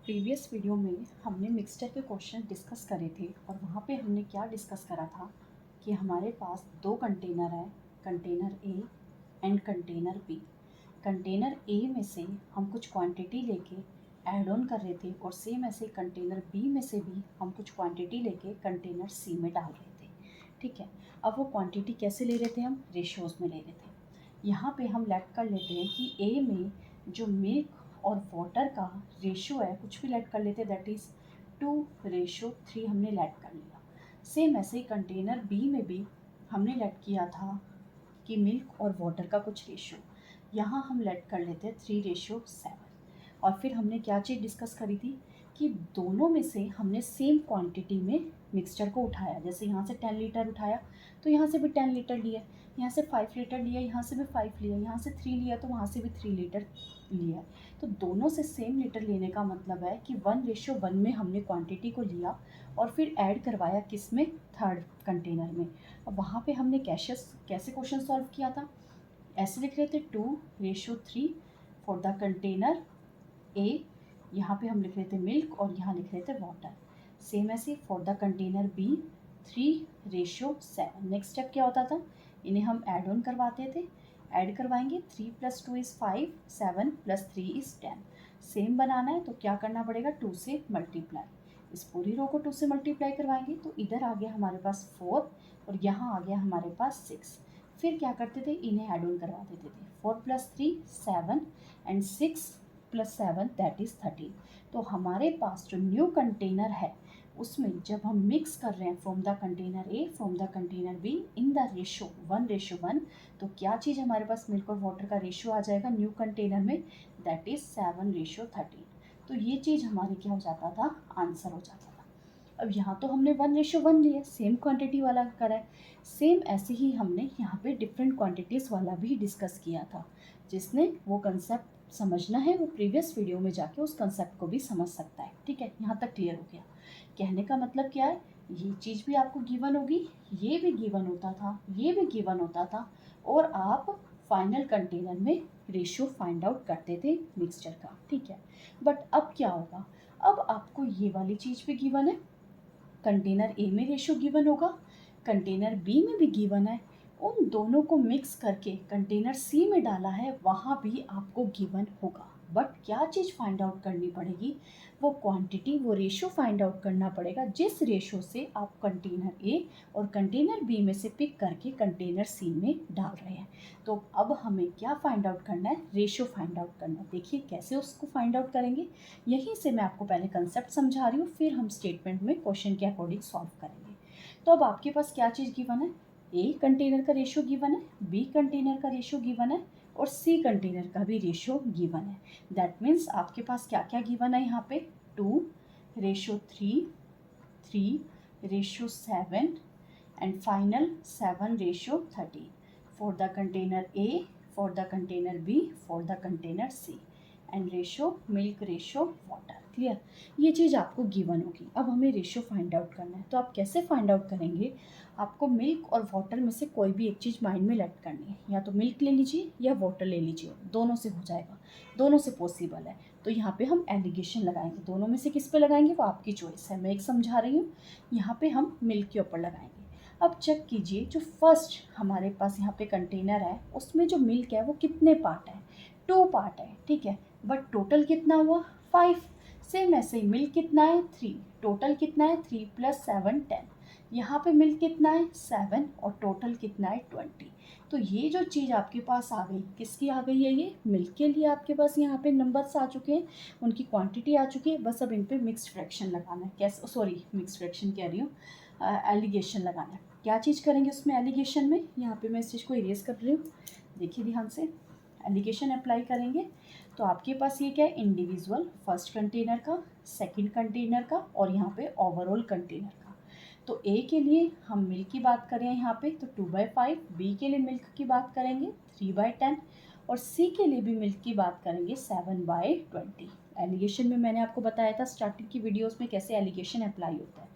Previous video में हमने mixture के क्वेश्चन डिस्कस करे थे और वहाँ पे हमने क्या डिस्कस करा था कि हमारे पास दो कंटेनर है, container A and container B. Container A में से हम कुछ क्वांटिटी लेके ऐड ऑन कर रहे थे और सेम ऐसे कंटेनर बी में से भी हम कुछ क्वांटिटी लेके कंटेनर सी में डाल रहे थे। ठीक है, अब वो क्वांटिटी कैसे ले रहे थे, हम रेशियोज़ में ले रहे थे। यहाँ पे हम लेट कर लेते हैं कि ए में जो मिल्क और वाटर का रेशियो है, कुछ भी लेट कर लेते हैं, दैट इज़ 2:3 हमने लेट कर लिया। सेम ऐसे ही कंटेनर बी में भी हमने लेट किया था कि मिल्क और वाटर का कुछ रेशियो, यहाँ हम लेट कर लेते हैं 3:7। और फिर हमने क्या चीज़ डिस्कस करी थी कि दोनों में से हमने सेम क्वांटिटी में मिक्सचर को उठाया। जैसे यहाँ से 10 लीटर उठाया तो यहाँ से भी 10 लीटर लिया, यहाँ से 5 लीटर लिया, यहाँ से भी 5 लिया, यहाँ से 3 लिया तो वहाँ से भी 3 लीटर लिया। तो दोनों से सेम लीटर लेने का मतलब है कि 1:1 में हमने क्वांटिटी को लिया और फिर ऐड करवाया किस में, थर्ड कंटेनर में। अब वहाँ पे हमने कैसे क्वेश्चन सॉल्व किया था, ऐसे लिख रहे थे 2:3 फॉर द कंटेनर ए, यहाँ पे हम लिख रहे थे मिल्क और यहाँ लिख रहे थे वाटर। सेम ऐसे for the container B 3:7। Next step क्या होता था, इन्हें हम ऐड ऑन करवाते थे। ऐड करवाएंगे 3 + 2 = 5, 7 + 3 = 10। सेम बनाना है तो क्या करना पड़ेगा, 2 से मल्टीप्लाई। इस पूरी रो को 2 से मल्टीप्लाई करवाएंगे तो इधर आ गया हमारे पास 4 और यहाँ आ गया हमारे पास 6। फिर क्या करते थे, इन्हें ऐड ऑन करवा देते थे। 4 + 3 7 एंड 6 + 7 दैट इज़ 13। तो हमारे पास जो न्यू कंटेनर है उसमें जब हम मिक्स कर रहे हैं from the container A from the container be in the ratio 1:1, तो क्या चीज़ हमारे पास मिल्क और वाटर का रेशियो आ जाएगा न्यू कंटेनर में, दैट इज़ 7:13। तो ये चीज़ हमारी क्या हो जाता था, आंसर हो जाता था। अब यहाँ तो हमने 1:1 लिया, सेम क्वांटिटी वाला करा है। सेम ऐसे ही हमने यहाँ पे डिफरेंट क्वांटिटीज़ वाला भी डिस्कस किया था। जिसने वो कंसेप्ट समझना है वो प्रीवियस वीडियो में जाके उस कंसेप्ट को भी समझ सकता है। ठीक है, यहाँ तक क्लियर हो गया। कहने का मतलब क्या है, ये चीज़ भी आपको गिवन होगी, ये भी गिवन होता था, ये भी गिवन होता था, और आप फाइनल कंटेनर में रेशियो फाइंड आउट करते थे मिक्सचर का। ठीक है, बट अब क्या होगा, अब आपको ये वाली चीज़ भी गिवन है, कंटेनर ए में रेशियो गिवन होगा, कंटेनर बी में भी गिवन है, उन दोनों को मिक्स करके कंटेनर सी में डाला है, वहाँ भी आपको गिवन होगा। बट क्या चीज़ फाइंड आउट करनी पड़ेगी, वो क्वांटिटी, वो रेशियो फाइंड आउट करना पड़ेगा जिस रेशियो से आप कंटेनर ए और कंटेनर बी में से पिक करके कंटेनर सी में डाल रहे हैं। तो अब हमें क्या फाइंड आउट करना है, रेशियो फाइंड आउट करना है। देखिए कैसे उसको फाइंड आउट करेंगे, यहीं से मैं आपको पहले कंसेप्ट समझा रही हूँ, फिर हम स्टेटमेंट में क्वेश्चन के अकॉर्डिंग सॉल्व करेंगे। तो अब आपके पास क्या चीज़ गिवन है, ए कंटेनर का रेशियो गिवन है, बी कंटेनर का रेशियो गिवन है और सी कंटेनर का भी रेशियो गिवन है। दैट मीन्स आपके पास क्या क्या गिवन है यहाँ पे, 2:3, 3:7 and final 7:13 for the container A, for the container B, for the container C, and ratio milk ratio water. Clear, ये चीज़ आपको गिवन होगी। अब हमें रेशियो फाइंड आउट करना है, तो आप कैसे फाइंड आउट करेंगे, आपको मिल्क और वाटर में से कोई भी एक चीज़ माइंड में लेट करनी है, या तो मिल्क ले लीजिए या वाटर ले लीजिए, दोनों से हो जाएगा, दोनों से पॉसिबल है। तो यहाँ पे हम एलिगेशन लगाएंगे, दोनों में से किस पे लगाएंगे वो आपकी चॉइस है, मैं एक समझा रही हूँ। यहाँ पे हम मिल्क के ऊपर लगाएंगे। अब चेक कीजिए, जो फर्स्ट हमारे पास यहाँ पे कंटेनर है उसमें जो मिल्क है वो कितने पार्ट है, 2 पार्ट है। ठीक है, बट टोटल कितना हुआ, 5। सेम ऐसे ही मिल्क कितना है, 3, टोटल कितना है, 3 + 7 10। यहाँ पे मिल्क कितना है, 7, और टोटल कितना है, 20। तो ये जो चीज़ आपके पास आ गई, किसकी आ गई है, ये मिल्क के लिए आपके पास यहाँ पे नंबर्स आ चुके हैं, उनकी क्वांटिटी आ चुकी है। बस अब इन पे मिक्स्ड फ्रैक्शन लगाना है, कैसे, सॉरी मिक्स्ड फ्रैक्शन कह रही हूँ, एलिगेशन लगाना है। क्या चीज़ करेंगे उसमें एलिगेशन में, यहाँ पे मैं इस चीज़ को इरेज कर रही हूँ, देखिए ध्यान से, एलिगेशन अप्लाई करेंगे तो आपके पास ये क्या है, इंडिविजुअल फर्स्ट कंटेनर का, सेकंड कंटेनर का, और यहाँ पे ओवरऑल कंटेनर का। तो ए के लिए हम मिल्क की बात करें यहाँ पे तो 2/5, बी के लिए मिल्क की बात करेंगे 3/10, और सी के लिए भी मिल्क की बात करेंगे 7/20। एलिगेशन में मैंने आपको बताया था स्टार्टिंग की वीडियोस में कैसे एलिगेशन अप्लाई होता है।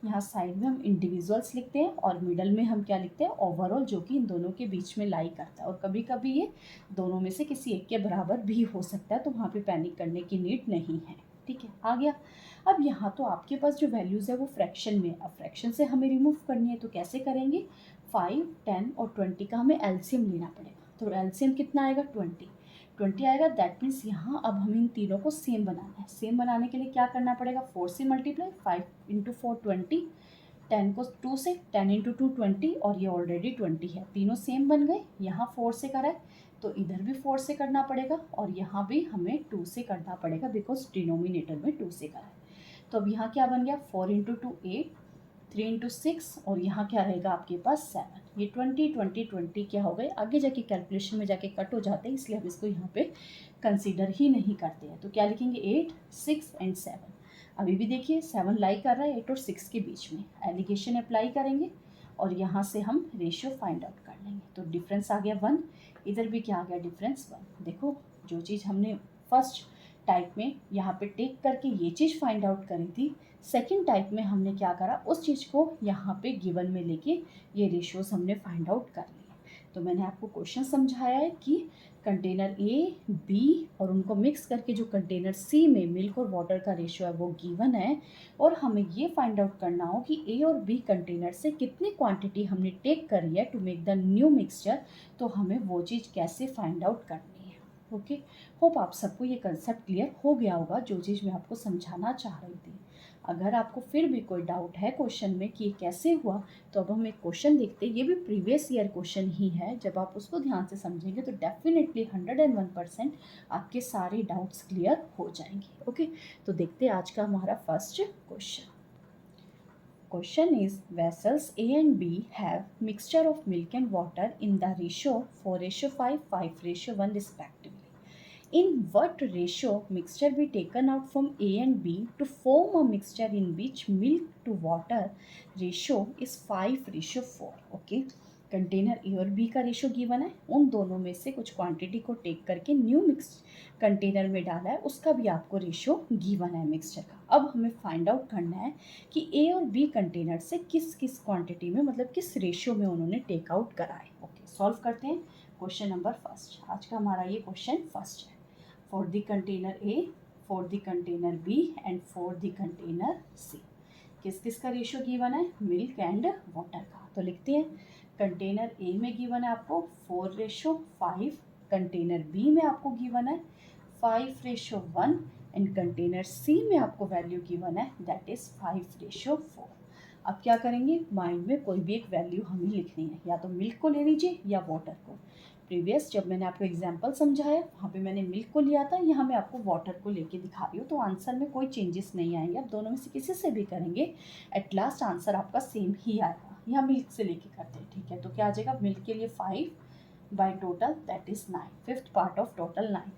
यहाँ साइड में हम इंडिविजुअल्स लिखते हैं और मिडल में हम क्या लिखते हैं, ओवरऑल, जो कि इन दोनों के बीच में लाई करता है, और कभी कभी ये दोनों में से किसी एक के बराबर भी हो सकता है, तो वहाँ पे पैनिक करने की नीड नहीं है। ठीक है, आ गया। अब यहाँ तो आपके पास जो वैल्यूज़ है वो फ्रैक्शन में, अब फ्रैक्शन से हमें रिमूव करनी है तो कैसे करेंगे, 5, 10 और 20 का हमें एलसीएम लेना पड़ेगा। तो एलसीएम कितना आएगा, 20 आएगा। दैट मीन्स यहाँ अब हमें इन तीनों को सेम बनाना है। सेम बनाने के लिए क्या करना पड़ेगा, 4 से मल्टीप्लाई, 5 × 4 20, 10 को 2 से, 10 × 2 20 और ये ऑलरेडी 20 है, तीनों सेम बन गए। यहाँ 4 से करा है तो इधर भी 4 से करना पड़ेगा और यहाँ भी हमें 2 से करना पड़ेगा बिकॉज डिनोमिनेटर में 2 से करा है। तो अब यहाँ क्या बन गया, 4 × 2 8, 3 × 6 और यहाँ क्या रहेगा आपके पास 7। ये 20 20 20 क्या हो गए, आगे जाके कैलकुलेशन में जाके कट हो जाते हैं, इसलिए हम इसको यहाँ पे कंसीडर ही नहीं करते हैं। तो क्या लिखेंगे, 8, 6 एंड 7। अभी भी देखिए 7 लाई कर रहा है 8 और 6 के बीच में, एलिगेशन अप्लाई करेंगे और यहाँ से हम रेशियो फाइंड आउट कर लेंगे। तो डिफरेंस आ गया 1, इधर भी क्या आ गया, डिफरेंस 1। देखो जो चीज़ हमने फर्स्ट टाइप में यहाँ पे टेक करके ये चीज़ फाइंड आउट करी थी, सेकंड टाइप में हमने क्या करा, उस चीज़ को यहाँ पे गिवन में लेके ये रेशियोज हमने फाइंड आउट कर लिए। तो मैंने आपको क्वेश्चन समझाया है कि कंटेनर ए, बी और उनको मिक्स करके जो कंटेनर सी में मिल्क और वाटर का रेशियो है वो गिवन है और हमें ये फाइंड आउट करना हो कि ए और बी कंटेनर से कितनी क्वांटिटी हमने टेक करी है to make the new mixture, तो हमें वो चीज़ कैसे फाइंड आउट करनी है। ओके, होप आप सबको ये कंसेप्ट क्लियर हो गया होगा जो चीज़ मैं आपको समझाना चाह रही थी। अगर आपको फिर भी कोई डाउट है क्वेश्चन में कि ये कैसे हुआ, तो अब हम एक क्वेश्चन देखते हैं। ये भी प्रीवियस ईयर क्वेश्चन ही है, जब आप उसको ध्यान से समझेंगे तो डेफिनेटली 101% आपके सारे डाउट्स क्लियर हो जाएंगे। ओके, तो देखते हैं आज का हमारा first question. Question is, vessels A and B have mixture of milk and water in the ratio 4:5, 5:1 respectively. In what ratio mixture be taken out from A and B to form a mixture in which milk to water ratio is 5:4? Okay, container A और B का ratio given है, उन दोनों में से कुछ quantity को take करके न्यू मिक्स कंटेनर में डाला है, उसका भी आपको रेशो गिवन है मिक्सचर का। अब हमें फाइंड आउट करना है कि ए और बी कंटेनर से किस किस क्वांटिटी में, मतलब किस रेशियो में उन्होंने टेक आउट करा है। ओके, सॉल्व करते हैं क्वेश्चन नंबर फर्स्ट। आज का हमारा ये क्वेश्चन फर्स्ट है। For the container A, for the container b and for the container c किस किस का रेशियो गिवन है, मिल्क एंड वाटर का। तो लिखते हैं, कंटेनर ए में गिवन है आपको 4:5, कंटेनर बी में आपको गिवन है 5:1 एंड कंटेनर सी में आपको वैल्यू गिवन है दैट इज 5:4। अब क्या करेंगे, माइंड में कोई भी एक वैल्यू हमें लिखनी है, या तो मिल्क को ले लीजिए या वाटर को। प्रीवियस जब मैंने आपको एग्जांपल समझाया वहाँ पे मैंने मिल्क को लिया था, यहाँ मैं आपको वाटर को लेके दिखा रही हूँ, तो आंसर में कोई चेंजेस नहीं आएंगे। आप दोनों में से किसी से भी करेंगे एट लास्ट आंसर आपका सेम ही आएगा। यहाँ मिल्क से लेके करते हैं, ठीक है, तो क्या आ जाएगा, मिल्क के लिए 5 by total that is 9, fifth part of total 9।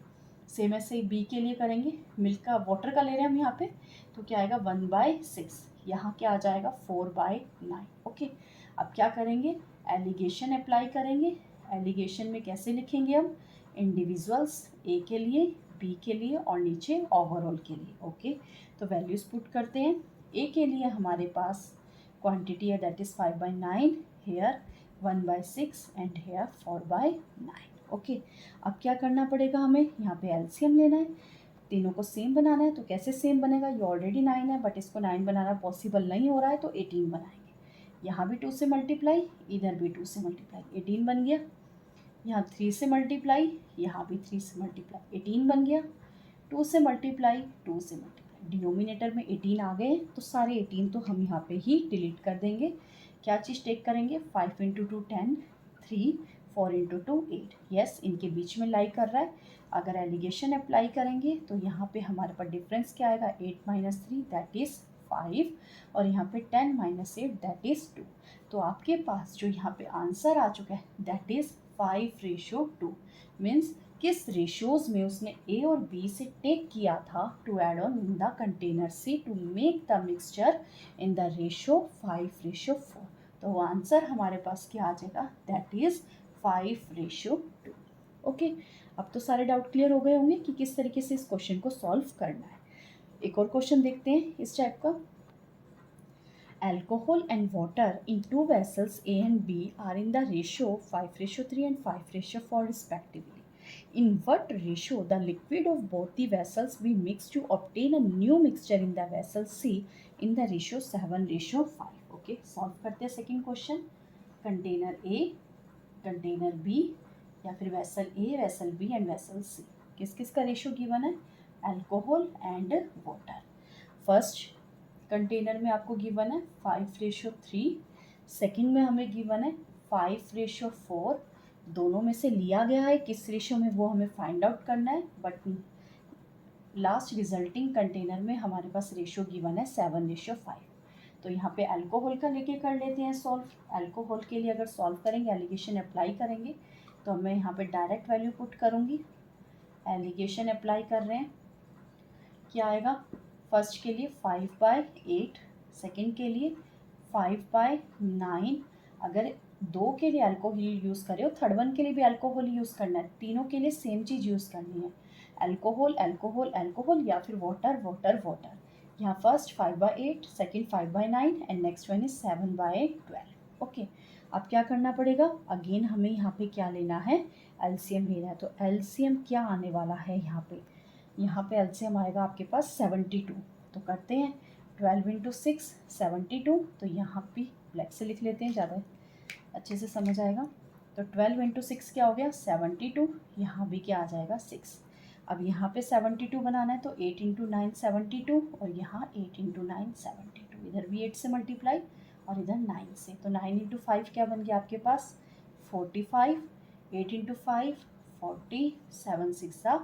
Same ऐसे ही बी के लिए करेंगे, मिल्क का वाटर का ले रहे हैं हम यहाँ पे, तो क्या आएगा 1/6, यहाँ क्या आ जाएगा 4/9। ओके, अब क्या करेंगे, एलिगेशन अप्लाई करेंगे। एलिगेशन में कैसे लिखेंगे हम, इंडिविजुअल्स, ए के लिए, बी के लिए और नीचे ओवरऑल के लिए। ओके, तो वैल्यूज पुट करते हैं। ए के लिए हमारे पास क्वांटिटी है that is 5/9, here 1/6 and here 4/9। Okay, अब क्या करना पड़ेगा, हमें यहाँ पे एलसीएम लेना है, तीनों को सेम बनाना है। तो कैसे सेम बनेगा, ये ऑलरेडी 9 है बट इसको 9 बनाना पॉसिबल नहीं हो रहा है, तो 18 बनाएंगे। यहाँ भी 2 से मल्टीप्लाई, इधर भी 2 से मल्टीप्लाई, 18 बन गया। यहाँ 3 से मल्टीप्लाई, यहाँ भी 3 से मल्टीप्लाई, 18 बन गया। 2 से मल्टीप्लाई, 2 से मल्टीप्लाई, डिनोमिनेटर में 18 आ गए, तो सारे 18 तो हम यहाँ पे ही डिलीट कर देंगे। क्या चीज़ टेक करेंगे, 5 × 2 10, 3, 4 × 2 8। यस, इनके बीच में लाई कर रहा है। अगर एलिगेशन अप्लाई करेंगे तो यहाँ पे हमारे पास डिफरेंस क्या आएगा, 8 - 3 दैट इज़ 5 और यहाँ पे 10 - 8 दैट इज़ 2। तो आपके पास जो यहाँ पे आंसर आ चुका है दैट इज़ 5:2। मीन्स किस रेशियोज में उसने ए और बी से टेक किया था to add on in the container C to make the mixture in the ratio 5:4। तो आंसर हमारे पास क्या आ जाएगा, दैट इज 5:2। ओके, अब तो सारे डाउट क्लियर हो गए होंगे कि किस तरीके से इस क्वेश्चन को सॉल्व करना है। एक और क्वेश्चन देखते हैं इस टाइप का। Alcohol and water in two vessels A and B are in the ratio 5:3 and 5:4 respectively. In what ratio the liquid of both the vessels be mix to obtain a new mixture in the vessel c in the ratio 7:5। Okay, solve करते हैं second question. Container a, container b, या फिर vessel a, vessel b and vessel c, किस किस का ratio given है? Alcohol and water. First container में आपको गिवन है 5:3, सेकेंड में हमें गिवन है 5:4। दोनों में से लिया गया है किस रेशियो में वो हमें फाइंड आउट करना है, बट लास्ट रिजल्टिंग कंटेनर में हमारे पास रेशियो गिवन है 7:5। तो यहाँ पे अल्कोहल का लेके कर लेते हैं सॉल्व। अल्कोहल के लिए अगर सॉल्व करेंगे, एलिगेशन अप्लाई करेंगे, तो मैं यहाँ पे डायरेक्ट वैल्यू पुट करूँगी। एलिगेशन अप्लाई कर रहे हैं, क्या आएगा? फर्स्ट के लिए 5/8, सेकेंड के लिए 5/9। अगर दो के लिए अल्कोहल यूज़ करें और थर्ड वन के लिए भी अल्कोहल यूज़ करना है, तीनों के लिए सेम चीज़ यूज़ करनी है, अल्कोहल अल्कोहल अल्कोहल या फिर वाटर वाटर वाटर। यहाँ first 5/8, second 5/9 and next one is 7/12। Okay, अब क्या करना पड़ेगा? अगेन हमें यहाँ पे क्या लेना है? एलसीएम लेना है। तो एलसीएम क्या आने वाला है यहाँ पे? यहाँ पे एलसीएम आएगा आपके पास 72। तो करते हैं 12 × 6 72। तो यहाँ पे ब्लैक से लिख लेते हैं, ज़्यादा अच्छे से समझ आएगा। तो 12 × 6 क्या हो गया? 72। यहाँ भी क्या आ जाएगा? 6। अब यहाँ पे 72 बनाना है, तो 8 × 9 72, और यहाँ 8 × 9 72। इधर भी 8 से मल्टीप्लाई और इधर 9 से, तो 9 × 5 क्या बन गया आपके पास? 45। 8 × 5 40, 7 6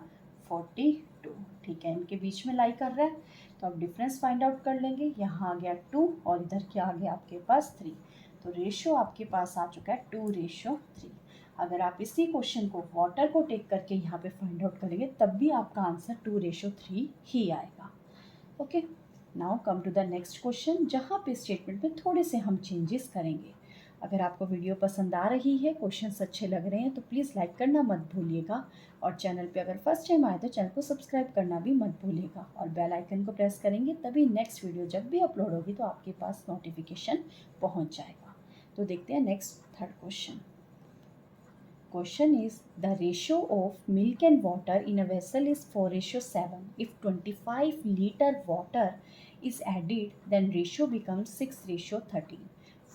42। ठीक है, इनके बीच में लाई कर रहा है, तो अब डिफरेंस फाइंड आउट कर लेंगे। यहाँ आ गया 2 और इधर क्या आ गया आपके पास? 3। तो रेशियो आपके पास आ चुका है 2:3। अगर आप इसी क्वेश्चन को वाटर को टेक करके यहाँ पे फाइंड आउट करेंगे, तब भी आपका आंसर 2:3 ही आएगा। Okay, now come to the next question, जहाँ पे स्टेटमेंट में थोड़े से हम चेंजेस करेंगे। अगर आपको वीडियो पसंद आ रही है, क्वेश्चंस अच्छे लग रहे हैं, तो प्लीज़ लाइक करना मत भूलिएगा, और चैनल पे अगर फर्स्ट टाइम आए तो चैनल को सब्सक्राइब करना भी मत भूलिएगा, और बेल आइकन को प्रेस करेंगे तभी नेक्स्ट वीडियो जब भी अपलोड होगी तो आपके पास नोटिफिकेशन पहुंच जाएगा। तो देखते हैं next third question. Question is, the ratio of milk and water in a vessel is 4:7. If 25 liter water is added, then ratio becomes 6:13.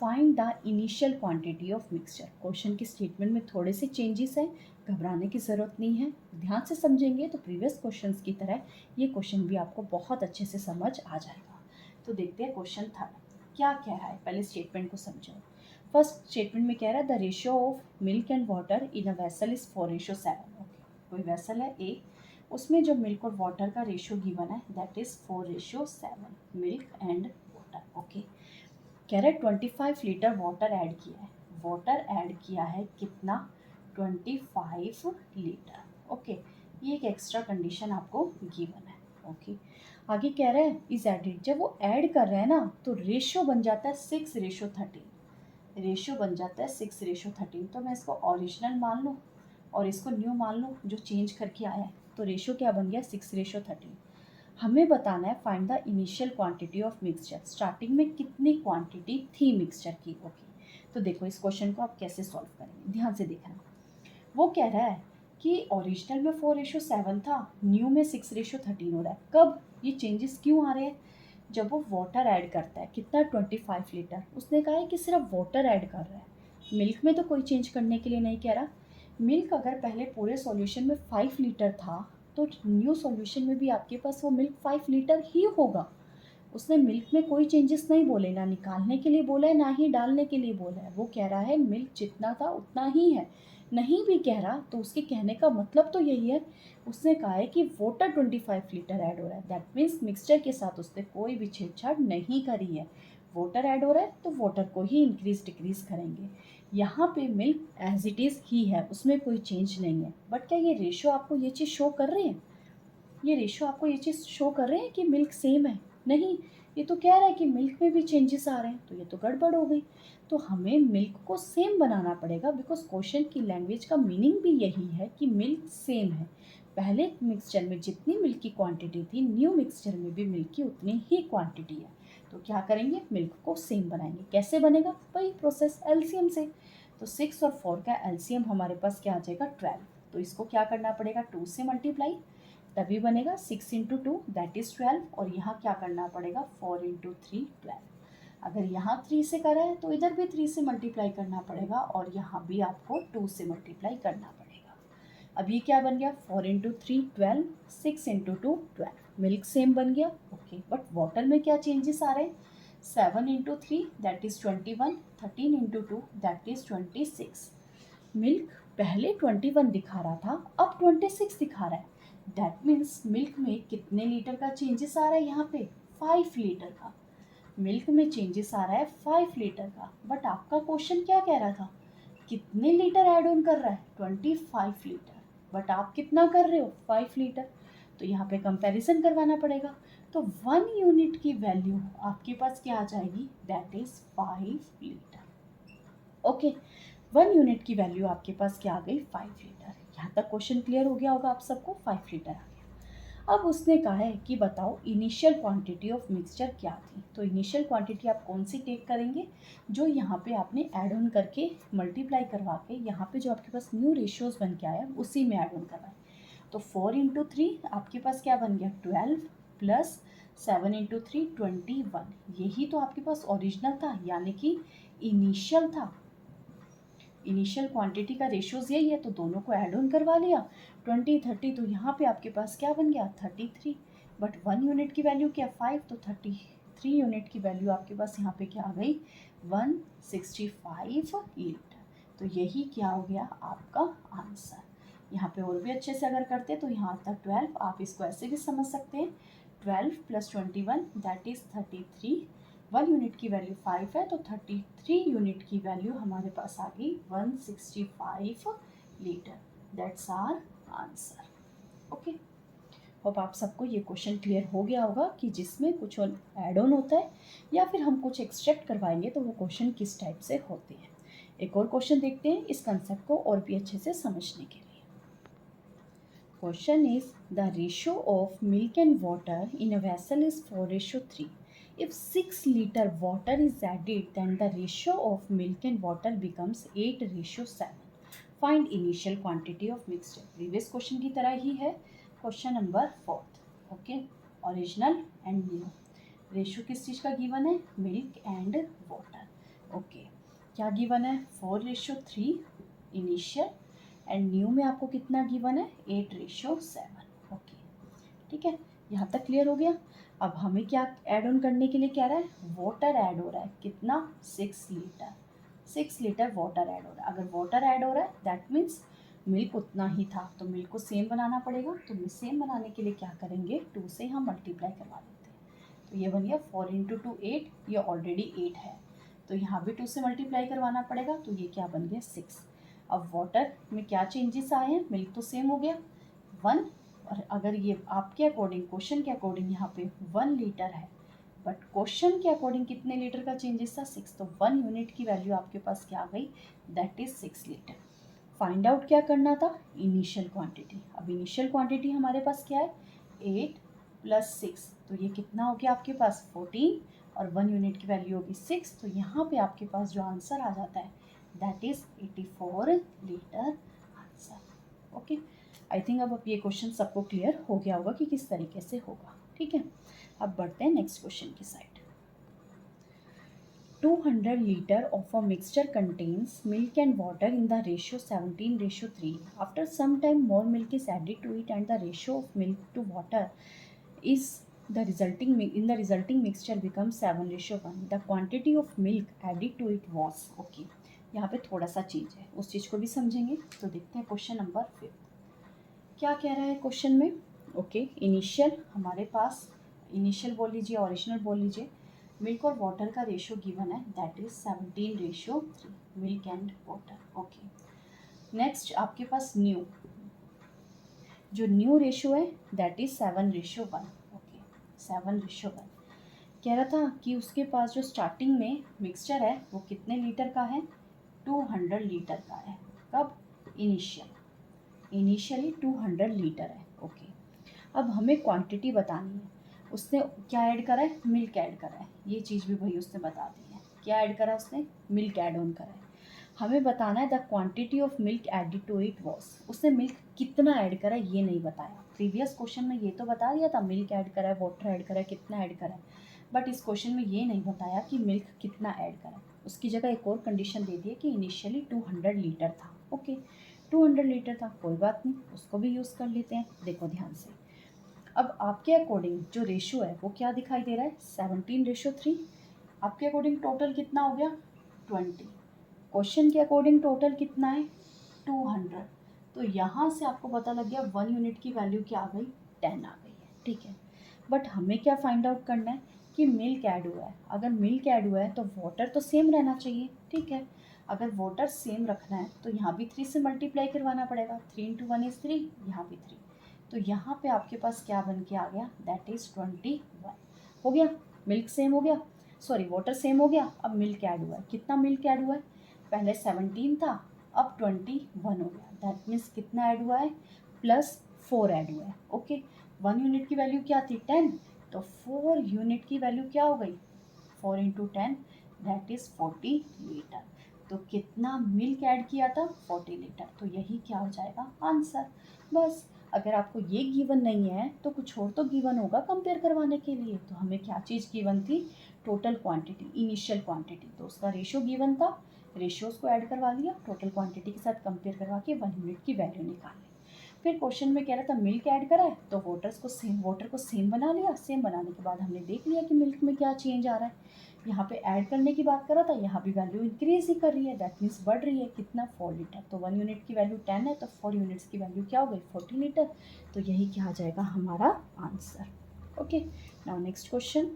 Find the initial quantity of mixture. Question की statement में थोड़े से changes हैं, घबराने की ज़रूरत नहीं है। ध्यान से समझेंगे तो प्रीवियस क्वेश्चंस की तरह ये क्वेश्चन भी आपको बहुत अच्छे से समझ आ जाएगा। तो देखते हैं क्वेश्चन थर्ड क्या कह रहा है, पहले स्टेटमेंट को समझो। फर्स्ट स्टेटमेंट में कह रहा है the ratio of milk and water in a vessel is 4:7। Okay, कोई वेसल है ए, उसमें जो मिल्क और वाटर का रेशियो गिवन है that is 4:7, milk and water. Okay, कह रहा है 25 लीटर वाटर ऐड किया है। वाटर ऐड किया है कितना? 25 लीटर। ओके, ये एक एक्स्ट्रा कंडीशन आपको गिवन है। ओके, आगे कह रहा है इज एडिड, जब वो ऐड कर रहे हैं ना तो रेशियो बन जाता है 6:13। रेशियो बन जाता है 6:13। तो मैं इसको ओरिजिनल मान लूँ और इसको न्यू मान लूँ जो चेंज करके आया है, तो रेशियो क्या बन गया? 6:13। हमें बताना है find the initial quantity of mixture, starting में कितनी क्वांटिटी थी मिक्सचर की। ओके, तो देखो इस क्वेश्चन को आप कैसे सॉल्व करेंगे, ध्यान से देखना। वो कह रहा है कि ओरिजिनल में 4:7 था, न्यू में 6:13 हो रहा है। कब ये चेंजेस क्यों आ रहे हैं? जब वो वाटर ऐड करता है, कितना? 25 लीटर। उसने कहा है कि सिर्फ वाटर ऐड कर रहा है, मिल्क में तो कोई चेंज करने के लिए नहीं कह रहा। मिल्क अगर पहले पूरे सॉल्यूशन में 5 लीटर था, तो न्यू सॉल्यूशन में भी आपके पास वो मिल्क 5 लीटर ही होगा। उसने मिल्क में कोई चेंजेस नहीं बोले, ना निकालने के लिए बोला है ना ही डालने के लिए बोला है। वो कह रहा है मिल्क जितना था उतना ही है। नहीं भी कह रहा तो उसके कहने का मतलब तो यही है, उसने कहा है कि वाटर 25 लीटर ऐड हो रहा है, दैट मीन्स मिक्सचर के साथ उसने कोई भी छेड़छाड़ नहीं करी है। वाटर ऐड हो रहा है तो वाटर को ही इंक्रीज डिक्रीज करेंगे। यहाँ पे मिल्क एज इट इज़ ही है, उसमें कोई चेंज नहीं है। बट क्या ये रेशो आपको ये चीज़ शो कर रहे हैं? ये रेशो आपको ये चीज़ शो कर रहे हैं कि मिल्क सेम है? नहीं, ये तो कह रहा है कि मिल्क में भी चेंजेस आ रहे हैं, तो ये तो गड़बड़ हो गई। तो हमें मिल्क को सेम बनाना पड़ेगा, बिकॉज क्वेश्चन की लैंग्वेज का मीनिंग भी यही है कि मिल्क सेम है। पहले मिक्सचर में जितनी मिल्क की क्वांटिटी थी, न्यू मिक्सचर में भी मिल्क की उतनी ही क्वांटिटी है। तो क्या करेंगे? मिल्क को सेम बनाएंगे। कैसे बनेगा? वही प्रोसेस, एलसीएम से। तो 6 और 4 का एलसीएम हमारे पास क्या आ जाएगा? 12। तो इसको क्या करना पड़ेगा, 2 से मल्टीप्लाई, तभी बनेगा 6 इंटू 2 दैट इज़ 12, और यहाँ क्या करना पड़ेगा 4 इंटू 3 12। अगर यहाँ 3 से करा है तो इधर भी 3 से मल्टीप्लाई करना पड़ेगा, और यहाँ भी आपको 2 से मल्टीप्लाई करना पड़ेगा। अब ये क्या बन गया, 4 इंटू 3 12, 6 इंटू 2 12, मिल्क सेम बन गया, ओके। बट वाटर में क्या चेंजेस आ रहे हैं, 7 into 3 that is 21, 13 into 2 that is 26। Milk पहले 21 दिखा रहा था, अब 26 दिखा रहा है, दैट मीन्स मिल्क में कितने लीटर का चेंजेस आ रहा है, यहाँ पे 5 लीटर का मिल्क में चेंजेस आ रहा है, 5 लीटर का। बट आपका क्वेश्चन क्या कह रहा था, कितने लीटर ऐड ऑन कर रहा है, 25 लीटर, बट आप कितना कर रहे हो 5 लीटर, तो यहाँ पे कंपैरिजन करवाना पड़ेगा। तो 1 यूनिट की वैल्यू आपके पास क्या आ जाएगी, that is 5 litre, okay. 1 unit की वैल्यू आपके पास क्या आ गई, 5 लीटर। यहाँ तक क्वेश्चन क्लियर हो गया होगा आप सबको, 5 लीटर आ गया। अब उसने कहा है कि बताओ इनिशियल क्वांटिटी ऑफ मिक्सचर क्या थी, तो इनिशियल क्वांटिटी आप कौन सी टेक करेंगे, जो यहाँ पे आपने ऐड ऑन करके मल्टीप्लाई करवा के यहाँ पे जो आपके पास न्यू रेशियोज बन के आया उसी में ऐड ऑन करवाए। तो 4 इंटू 3 आपके पास क्या बन गया 12 प्लस 7 इंटू 3 21, यही तो आपके पास ओरिजिनल था, यानी कि इनिशियल था। इनिशियल क्वांटिटी का रेशियोज यही है, तो दोनों को ऐड ऑन करवा लिया 20 30, तो यहाँ पे आपके पास क्या बन गया 33। बट 1 यूनिट की वैल्यू क्या 5, तो 33 यूनिट की वैल्यू आपके पास यहाँ पे क्या आ गई 165 लीटर। तो यही क्या हो गया आपका आंसर। यहाँ पे और भी अच्छे से अगर करते तो यहाँ तक 12, आप इसको ऐसे भी समझ सकते हैं 12 प्लस 21 दैट इज़ 33। 1 यूनिट की वैल्यू 5 है, तो 33 यूनिट की वैल्यू हमारे पास आ गई 165 litre. That's our answer, okay. Hope आप सबको ये क्वेश्चन क्लियर हो गया होगा कि जिसमें कुछ ऐड ऑन होता है या फिर हम कुछ एक्सट्रैक्ट करवाएंगे तो वो क्वेश्चन किस टाइप से होते हैं। एक और क्वेश्चन देखते हैं इस कंसेप्ट को और भी अच्छे से समझने के लिए। Question is, the ratio of milk and water in a vessel is 4:3. If 6 liter water is added, then the ratio of milk and water becomes 8:7. Find initial quantity of mixture. Previous question की तरह ही है, question number 4, okay. Original and new ratio किस चीज़ का given है, milk and water, okay. क्या given है 4:3 initial, and new में आपको कितना गिवन है 8:7, ओके। ठीक है, यहाँ तक क्लियर हो गया। अब हमें क्या ऐड ऑन करने के लिए कह रहा है, वाटर ऐड हो रहा है, कितना 6 लीटर, 6 लीटर वाटर ऐड हो रहा है। अगर वाटर ऐड हो रहा है दैट मीन्स मिल्क उतना ही था, तो मिल्क को सेम बनाना पड़ेगा। तो सेम बनाने के लिए क्या करेंगे, 2 से हम मल्टीप्लाई करवा देते हैं। तो ये बन गया 4 इंटू 2 8, ये ऑलरेडी 8 है, तो यहाँ भी 2 से मल्टीप्लाई करवाना पड़ेगा, तो ये क्या बन गया 6। अब वाटर में क्या चेंजेस आए हैं, मिल्क तो सेम हो गया 1, और अगर ये आपके अकॉर्डिंग क्वेश्चन के अकॉर्डिंग यहाँ पे 1 लीटर है, बट क्वेश्चन के अकॉर्डिंग कितने लीटर का चेंजेस था 6, तो 1 यूनिट की वैल्यू आपके पास क्या आ गई, that is 6 litre. Find out क्या करना था, इनिशियल क्वांटिटी। अब इनिशियल क्वांटिटी हमारे पास क्या है 8 प्लस 6, तो ये कितना हो गया आपके पास 14, और 1 यूनिट की वैल्यू होगी 6, तो यहाँ पे आपके पास जो आंसर आ जाता है that is 84 litre answer, okay. I think अब ये क्वेश्चन सबको क्लियर हो गया होगा कि किस तरीके से होगा, ठीक है। अब बढ़ते हैं नेक्स्ट क्वेश्चन की side. 200 liter of a mixture contains milk and water in the ratio 17:3. After some time more milk is added to it and the ratio of milk to water is the resulting mixture becomes 7:1. The quantity of milk added to it was, okay. यहाँ पे थोड़ा सा चीज़ है, उस चीज़ को भी समझेंगे। तो देखते हैं क्वेश्चन नंबर 5 क्या कह रहा है क्वेश्चन में, ओके। इनिशियल हमारे पास, इनिशियल बोल लीजिए, ओरिजिनल बोल लीजिए, मिल्क और वाटर का रेशियो गिवन है that is 17:3, milk and water, okay. Next आपके पास न्यू, जो न्यू रेशियो है दैट इज 7:1, ओके 7:1। कह रहा था कि उसके पास जो स्टार्टिंग में मिक्सचर है वो कितने लीटर का है, 200 लीटर का है। कब, इनिशियली 200 लीटर है, ओके। अब हमें क्वांटिटी बतानी है, उसने क्या ऐड करा है, मिल्क ऐड करा है, ये चीज़ भी भाई उसने बता दी है। क्या ऐड करा उसने, मिल्क ऐड ऑन करा है। हमें बताना है the quantity of milk added to it was, उसने मिल्क कितना ऐड करा ये नहीं बताया। प्रीवियस क्वेश्चन में ये तो बता दिया था मिल्क ऐड करा है, वाटर ऐड करा है, कितना ऐड करा है, बट इस क्वेश्चन में ये नहीं बताया कि मिल्क कितना ऐड करा है। उसकी जगह एक और कंडीशन दे दी है कि इनिशियली 200 लीटर था। ओके, 200 लीटर था, कोई बात नहीं, उसको भी यूज़ कर लेते हैं। देखो ध्यान से, अब आपके अकॉर्डिंग जो रेशो है वो क्या दिखाई दे रहा है, 17:3। आपके अकॉर्डिंग टोटल कितना हो गया, 20। क्वेश्चन के अकॉर्डिंग टोटल कितना है, 200। तो यहाँ से आपको पता लग गया 1 यूनिट की वैल्यू क्या आ गई, 10 आ गई है। ठीक है, बट हमें क्या फाइंड आउट करना है कि मिल्क ऐड हुआ है। अगर मिल्क ऐड हुआ है तो वाटर तो सेम रहना चाहिए। ठीक है, अगर वाटर सेम रखना है तो यहाँ भी 3 से मल्टीप्लाई करवाना पड़ेगा। 3 × 1 = 3, यहाँ भी 3। तो यहाँ पे आपके पास क्या बन के आ गया, दैट इज़ 21 हो गया। मिल्क सेम हो गया, सॉरी वाटर सेम हो गया, अब मिल्क ऐड हुआ है। कितना मिल्क ऐड हुआ है, पहले 17 था, अब 21 हो गया। दैट मीन्स कितना ऐड हुआ है, +4 ऐड हुआ है। ओके, 1 यूनिट की वैल्यू क्या थी, 10, तो 4 यूनिट की वैल्यू क्या हो गई, 4 × 10 दैट इज़ 40 लीटर। तो कितना मिल्क ऐड किया था, 40 लीटर। तो यही क्या हो जाएगा आंसर। बस, अगर आपको ये गिवन नहीं है तो कुछ और तो गिवन होगा कंपेयर करवाने के लिए। तो हमें क्या चीज़ गिवन थी, टोटल क्वांटिटी, इनिशियल क्वांटिटी, तो उसका रेशो गिवन था, रेशियोज को ऐड करवा लिया, टोटल क्वांटिटी के साथ कंपेयर करवा के 1 यूनिट की वैल्यू निकाल ली। फिर क्वेश्चन में कह रहा था मिल्क ऐड करा है तो वाटर को सेम बना लिया। सेम बनाने के बाद हमने देख लिया कि मिल्क में क्या चेंज आ रहा है। यहाँ पे ऐड करने की बात करा था, यहाँ भी वैल्यू इंक्रीज ही कर रही है, दैट मीन्स बढ़ रही है। कितना, 4 लीटर। तो 1 यूनिट की वैल्यू 10 है, तो 4 यूनिट्स की वैल्यू क्या हो गई, 40 लीटर। तो यही क्या आ जाएगा हमारा answer. Okay, now next question.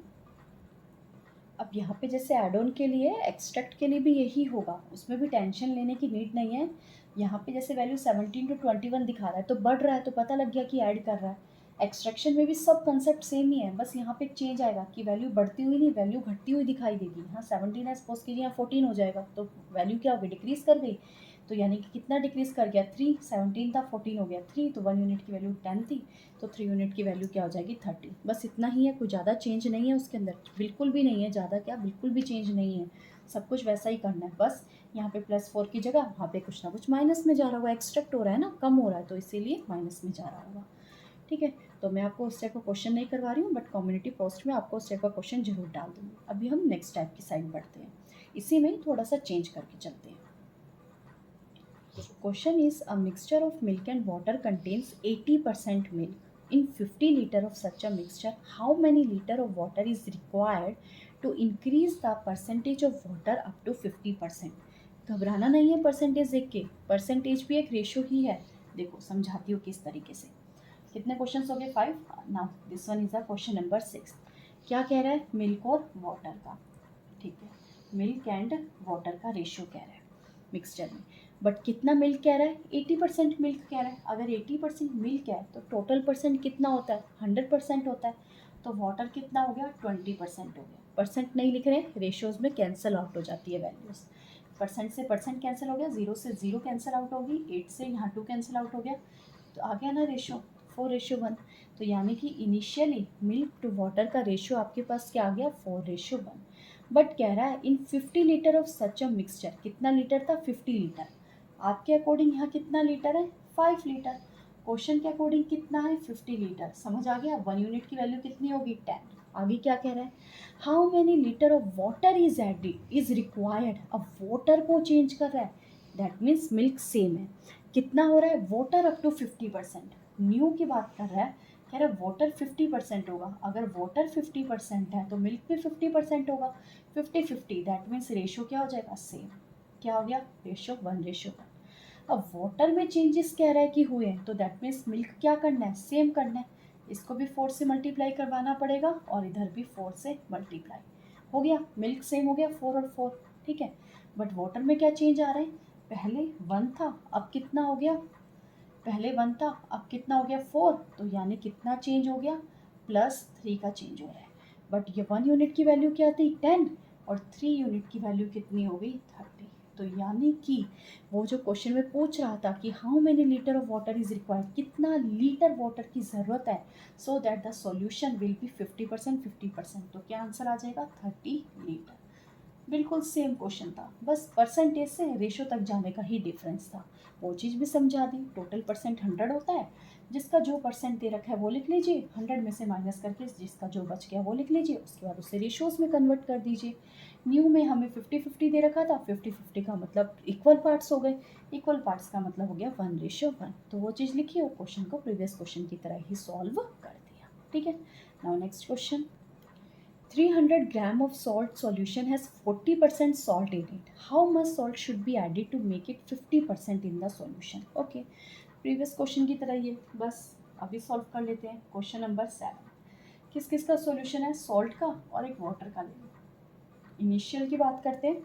अब यहाँ पे जैसे एड ऑन के लिए, एक्सट्रैक्ट के लिए भी यही होगा, उसमें भी टेंशन लेने की नीड नहीं है। यहाँ पे जैसे वैल्यू 17 to 21 दिखा रहा है तो बढ़ रहा है, तो पता लग गया कि ऐड कर रहा है। एक्सट्रैक्शन में भी सब कंसेप्ट सेम ही है, बस यहाँ पे चेंज आएगा कि वैल्यू बढ़ती हुई नहीं, वैल्यू घटती हुई दिखाई देगी। हाँ, 17 है सपोज कीजिए, यहाँ 14 हो जाएगा, तो वैल्यू क्या होगी, डिक्रीज कर गई। तो यानी कि कितना डिक्रीज कर गया, 3, 17 था 14 हो गया 3, तो 1 यूनिट की वैल्यू 10 थी, तो 3 यूनिट की वैल्यू क्या हो जाएगी, 30। बस इतना ही है, कुछ ज़्यादा चेंज नहीं है उसके अंदर, बिल्कुल भी नहीं है, ज़्यादा क्या, बिल्कुल भी चेंज नहीं है, सब कुछ वैसा ही करना है। बस यहाँ पे +4 की जगह वहाँ पे कुछ ना कुछ माइनस में जा रहा होगा, एक्सट्रैक्ट हो रहा है ना, कम हो रहा है, तो इसीलिए माइनस में जा रहा होगा। ठीक है, तो मैं आपको उस टाइप का क्वेश्चन नहीं करवा रही हूँ, बट कम्युनिटी पोस्ट में आपको उस टाइप का क्वेश्चन जरूर डाल दूँगी। अभी हम नेक्स्ट टाइप की साइड बढ़ते हैं, इसी में थोड़ा सा चेंज करके चलते हैं। Question is, a mixture of milk and water contains 80% milk. In 50 liter of such a mixture, how many liter of water is required to increase the percentage of water up to 50%? घबराना नहीं है percentage देख के, percentage भी एक ratio ही है। देखो समझाती हूँ किस तरीके से। कितने क्वेश्चन हो गए, 5। Now this one is the question number 6। क्या कह रहा है, मिल्क और वाटर का। ठीक है, मिल्क एंड वाटर का रेशियो कह रहा है मिक्सचर में, बट कितना मिल्क कह रहा है, 80% मिल्क कह रहा है। अगर 80% मिल्क है तो टोटल परसेंट कितना होता है, 100% होता है। तो वाटर कितना हो गया, 20% हो गया। परसेंट नहीं लिख रहे, रेशियोज में कैंसिल आउट हो जाती है वैल्यूज। परसेंट से परसेंट कैंसिल हो गया, 0 से 0 कैंसिल आउट होगी, 8 से यहाँ 2 कैंसिल आउट हो गया, तो आ गया ना रेशियो 4:1। तो यानी कि इनिशियली मिल्क टू वाटर का रेशियो आपके पास क्या आ गया, 4:1। बट कह रहा है इन 50 litre of such a mixture, कितना लीटर था, 50 लीटर। आपके अकॉर्डिंग यहाँ कितना लीटर है, 5 लीटर। क्वेश्चन के अकॉर्डिंग कितना है, 50 लीटर। समझ आ गया, 1 यूनिट की वैल्यू कितनी होगी, 10। आगे क्या कह रहा है, how many litre of water is added is required. अब वाटर को चेंज कर रहा है, दैट मीन्स मिल्क सेम है, कितना हो रहा है, वाटर अप टू 50%। न्यू की बात कर रहा है, कह रहा है वाटर 50% होगा। अगर वाटर 50% है तो मिल्क भी 50% होगा। 50-50 दैट मीन्स रेशियो क्या हो जाएगा, सेम। क्या हो गया, रेशियो 1:1। अब वाटर में चेंजेस कह रहा है कि हुए हैं, तो दैट मीन्स मिल्क क्या करना है, सेम करना है। इसको भी 4 से मल्टीप्लाई करवाना पड़ेगा और इधर भी 4 से मल्टीप्लाई हो गया, मिल्क सेम हो गया, 4 और 4। ठीक है, बट वाटर में क्या चेंज आ रहा है, पहले 1 था अब कितना हो गया, पहले 1 था अब कितना हो गया, 4। तो यानी कितना चेंज हो गया, +3 का चेंज हो रहा है। बट ये 1 यूनिट की वैल्यू क्या थी, 10, और 3 यूनिट की वैल्यू कितनी हो गई, 30। तो यानी कि वो जो क्वेश्चन में पूछ रहा था कि how many litre of water is required, कितना लीटर वाटर की ज़रूरत है, so that the solution will be 50% 50%। तो क्या आंसर आ जाएगा, 30 लीटर। बिल्कुल सेम क्वेश्चन था, बस परसेंटेज से रेशो तक जाने का ही डिफरेंस था। वो चीज़ भी समझा दी। टोटल परसेंट 100 होता है, जिसका जो परसेंट दे रखा है वो लिख लीजिए, 100 में से माइनस करके जिसका जो बच गया वो लिख लीजिए, उसके बाद उसे रेशोज़ में कन्वर्ट कर दीजिए। न्यू में हमें 50-50 दे रखा था, 50-50 का मतलब इक्वल पार्ट्स हो गए, इक्वल पार्ट्स का मतलब हो गया 1:1। तो वो चीज़ लिखी और क्वेश्चन को प्रीवियस क्वेश्चन की तरह ही सॉल्व कर दिया। ठीक है, now next question. 300 gram of salt solution has 40% salt in it. How much salt should be added to make it 50% in the solution? Okay, previous question की तरह ये बस अभी सॉल्व कर लेते हैं। क्वेश्चन नंबर 7, किस किस का सॉल्यूशन है? सॉल्ट का और एक वाटर का ले लो। इनिशियल की बात करते हैं,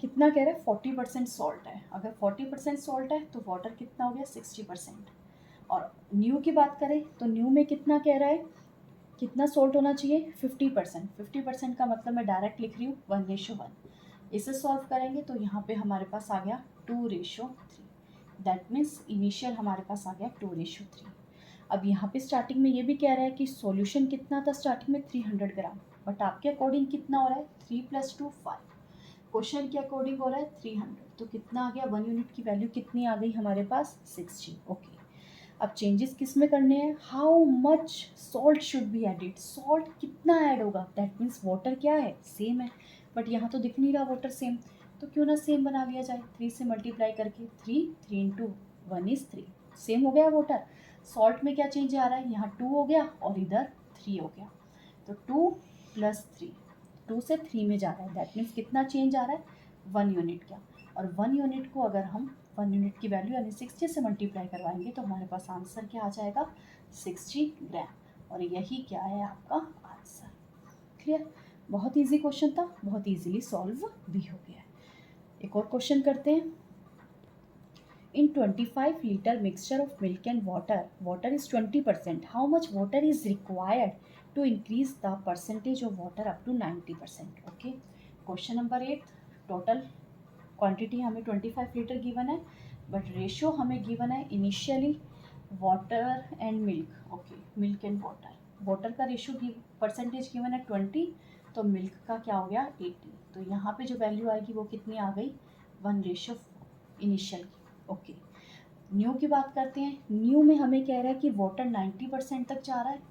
कितना कह रहा है? 40% सॉल्ट है। अगर 40% सॉल्ट है तो वाटर कितना हो गया? 60%। और न्यू की बात करें तो न्यू में कितना कह रहा है? कितना सोल्ट होना चाहिए? 50%। 50% का मतलब मैं डायरेक्ट लिख रही हूँ 1:1। इसे सॉल्व करेंगे तो यहाँ पे हमारे पास आ गया 2:3। दैट मीन्स इनिशियल हमारे पास आ गया 2:3। अब यहाँ पे स्टार्टिंग में ये भी कह रहा है कि सॉल्यूशन कितना था स्टार्टिंग में? 300 ग्राम, बट आपके अकॉर्डिंग कितना हो रहा है? 3 + 2 5। क्वेश्चन के अकॉर्डिंग हो रहा है 300, तो कितना आ गया? 1 यूनिट की वैल्यू कितनी आ गई हमारे पास? 60। ओके, अब चेंजेस किस में करने हैं? How much salt should be added, salt कितना ऐड होगा? दैट मीन्स वाटर क्या है? सेम है, बट यहाँ तो दिख नहीं रहा वाटर सेम, तो क्यों ना सेम बना लिया जाए। 3 से मल्टीप्लाई करके 3 × 1 = 3, सेम हो गया वाटर। सॉल्ट में क्या चेंज आ रहा है? यहाँ 2 हो गया और इधर 3 हो गया, तो 2 + 3, 2 से 3 में जा रहा है। दैट मीन्स कितना चेंज आ रहा है? 1 यूनिट का। और 1 यूनिट को अगर हम 1 यूनिट की वैल्यू यानी 60 से मल्टीप्लाई करवाएंगे तो हमारे पास आंसर क्या आ जाएगा? 60 ग्राम। और यही क्या है आपका आंसर। क्लियर? बहुत इजी क्वेश्चन था, बहुत इजीली सॉल्व भी हो गया है। एक और क्वेश्चन करते हैं। In 25 liter mixture of milk and water is 20%. How much water is required to increase the percentage of water up to 90%? Okay. Question number 8. Total quantity हमें 25 लीटर गिवन है, बट रेशियो हमें given है initially water and milk. Okay, milk and water, water का ratio percentage given है 20, तो milk का क्या हो गया? 80। तो यहाँ पे जो वैल्यू आएगी वो कितनी आ गई? 1:4 इनिशियल की। ओके, न्यू की बात करते हैं। न्यू में हमें कह रहा है कि वाटर 90% तक जा रहा है,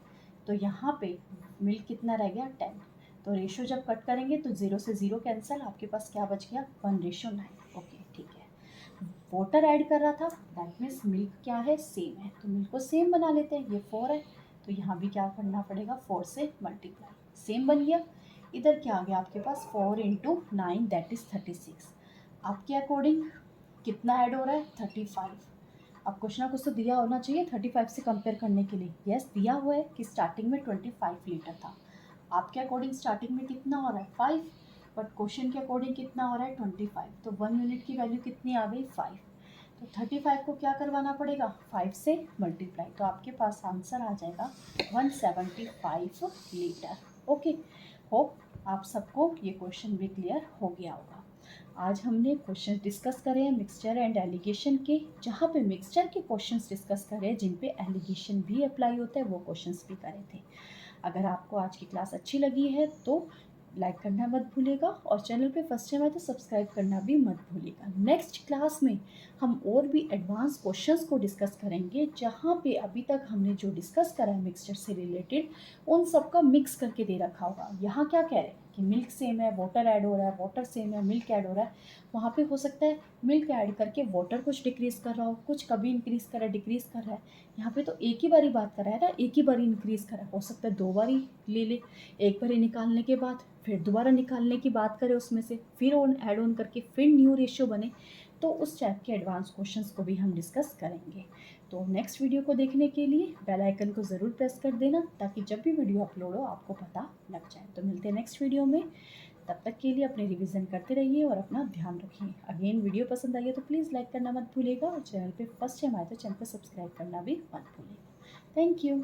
तो यहाँ पे मिल्क कितना रह गया? 10। तो रेशो जब कट करेंगे तो 0 से 0 कैंसिल, आपके पास क्या बच गया? 1:9। ओके, ठीक है। वाटर ऐड कर रहा था, दैट मीन्स मिल्क क्या है? सेम है, तो मिल्क को सेम बना लेते हैं। ये 4 है, तो यहाँ भी क्या करना पड़ेगा? 4 से मल्टीप्लाई, सेम बन गया। इधर क्या आ गया आपके पास? 4 × 9 दैट इज़ 36। आपके अकॉर्डिंग कितना ऐड हो रहा है? 35। अब कुछ ना कुछ तो दिया होना चाहिए 35 से कंपेयर करने के लिए। यस, दिया हुआ है कि स्टार्टिंग में 25 लीटर था। आपके अकॉर्डिंग स्टार्टिंग में कितना हो रहा है? 5, बट क्वेश्चन के अकॉर्डिंग कितना हो रहा है? 25। तो 1 यूनिट की वैल्यू कितनी आ गई? 5। तो 35 को क्या करवाना पड़ेगा? 5 से मल्टीप्लाई, तो आपके पास आंसर आ जाएगा 175 लीटर। ओके, होप आप सबको ये क्वेश्चन भी क्लियर हो गया होगा। आज हमने क्वेश्चन डिस्कस करे हैं मिक्सचर एंड एलिगेशन के, जहाँ पे मिक्सचर के क्वेश्चंस डिस्कस करे हैं जिन पे एलिगेशन भी अप्लाई होता है, वो क्वेश्चंस भी करे थे। अगर आपको आज की क्लास अच्छी लगी है तो लाइक करना मत भूलिएगा, और चैनल पे फर्स्ट टाइम आए तो सब्सक्राइब करना भी मत भूलिएगा। नेक्स्ट क्लास में हम और भी एडवांस क्वेश्चंस को डिस्कस करेंगे, जहाँ पे अभी तक हमने जो डिस्कस करा है मिक्सचर से रिलेटेड उन सब का मिक्स करके दे रखा होगा। यहाँ क्या कह रहे हैं कि मिल्क सेम है, वाटर ऐड हो रहा है, वाटर सेम है, मिल्क ऐड हो रहा है। वहाँ पे हो सकता है मिल्क ऐड करके वाटर कुछ डिक्रीज़ कर रहा हो, कुछ कभी इंक्रीज़ कर रहा है, डिक्रीज़ कर रहा है। यहाँ पे तो एक ही बारी बात कर रहा है ना, एक ही बारी इंक्रीज़ कर रहा है। हो सकता है 2 बारी ले ले, एक बारी निकालने के बाद फिर दोबारा निकालने की बात करें उसमें से, फिर ऑन ऐड ऑन करके फिर न्यू रेशियो बने। तो उस टाइप के एडवांस क्वेश्चंस को भी हम डिस्कस करेंगे। तो नेक्स्ट वीडियो को देखने के लिए बेल आइकन को ज़रूर प्रेस कर देना, ताकि जब भी वीडियो अपलोड हो आपको पता लग जाए। तो मिलते हैं नेक्स्ट वीडियो में, तब तक के लिए अपने रिवीजन करते रहिए और अपना ध्यान रखिए। अगेन वीडियो पसंद आई है तो प्लीज़ लाइक करना मत भूलिएगा, और चैनल पे फर्स्ट टाइम आए तो चैनल को सब्सक्राइब करना भी मत भूलिएगा। Thank you.